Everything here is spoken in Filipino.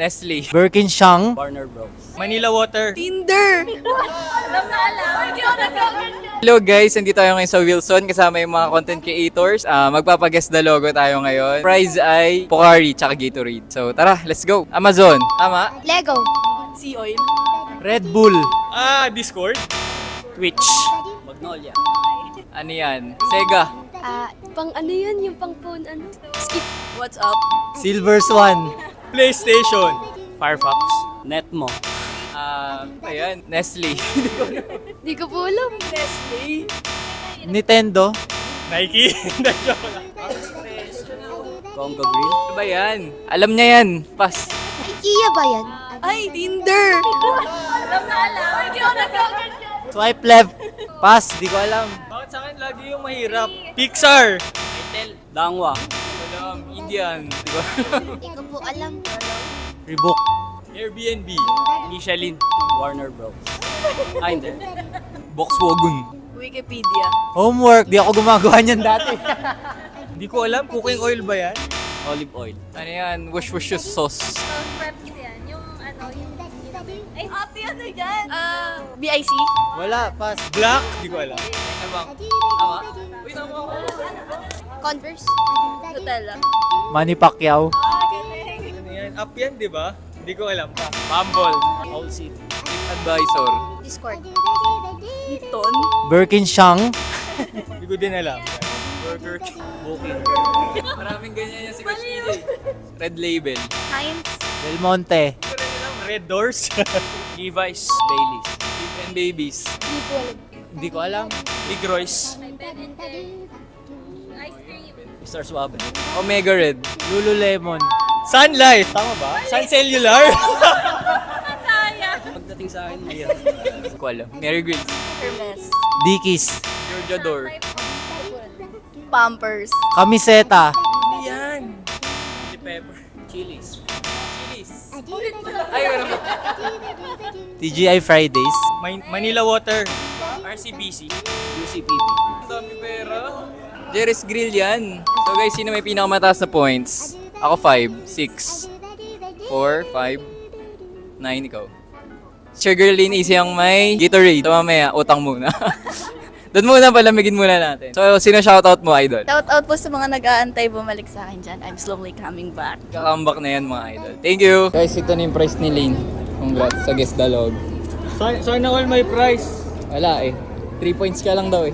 Nestle. Birkinshang. Warner Bros. Manila Water. Tinder! Hello guys, nandito tayo ngayon sa Wilson kasama yung mga content creators. Magpapaguess the logo tayo ngayon. Prize ay Pocari tsaka Gatorade. So tara, let's go. Amazon. Tama? Lego. Sea oil. Red Bull. Discord. Twitch. Magnolia. Ano yan? Sega. Pang ano yun? Yung pang phone ano? Skip. What's up? Silver Swan. PlayStation. Firefox. Netmo. Ayan, Nestle. Di ko po alam. Nestle. Nintendo. Nike. Joke lang. Congo Grill. Ano ba yan? Alam niya yan. Pass. IKEA ba yan? Ay, Tinder! Alam na alam. Hindi ako nagkaganyan. Swipe left. Pass. Di ko alam. Bakit sa akin lagi yung mahirap? Pixar. Dangwa. Alam, Indian. Di ba? Di ko po alam. Reebok. Airbnb. Michelin. Warner Bros. Hindi. Volkswagen. Wikipedia. Homework. Di ako gumagawa niyan dati. Hindi ko alam, cooking oil ba yan? Olive oil. Ano yan? Wush wush sauce. Preps yan. Yung ano, yung... Ay, ate, ano yan? BIC? Wala. Pass. Black? Hindi ko alam. Ano bang? Tama? Uy, tama ako. Converse? Nutella? Manny Pacquiao. Ano yan? App yan, di ba? Hindi ko alam pa. Bumble. Old City. Advisor. Discord? Lipton? Birkinshang. Hindi ko din alam. Burger King. Booking. Maraming ganyan yan si Coach EJ. Red Label. Heinz? Del Monte. Hindi ko rin alam. Red Doors. Levi's. Baileys. Deep and Babies. Di ko alam. Hindi ko alam. Big Royce. Ben and Jerry's. Ice cream. Mr. Suave. Omega Red. Lululemon. Sun Life. Tama ba? Sun Cellular. Pagdating sa akin, mahirap. Hindi ko alam. Mary Grace. Hermes? Dickies. Georgia Door. Pampers? Kamiseta. Ano yan? Chili pepper. Chili's. Ay, wala ba? TGI Fridays. Manila Water. RCBC. UCPP. Ang dami pera. Jerry's Grill yan. So guys, sino may pinakamataas na points? Ako 5, 6, 4, 5, 9, ikaw. Sure girl, easy ang may Gatorade. So mamaya, utang muna. Doon muna, palamigin muna natin. So, sino shoutout mo, idol? Shout out po sa mga nag-aantay bumalik sa akin dyan. I'm slowly coming back. Kakambak na yan, mga idol. Thank you! Guys, ito na yung price ni Lane. Congrats sa guest dialogue. Sana all my price. Wala eh. 3 points ka lang daw eh.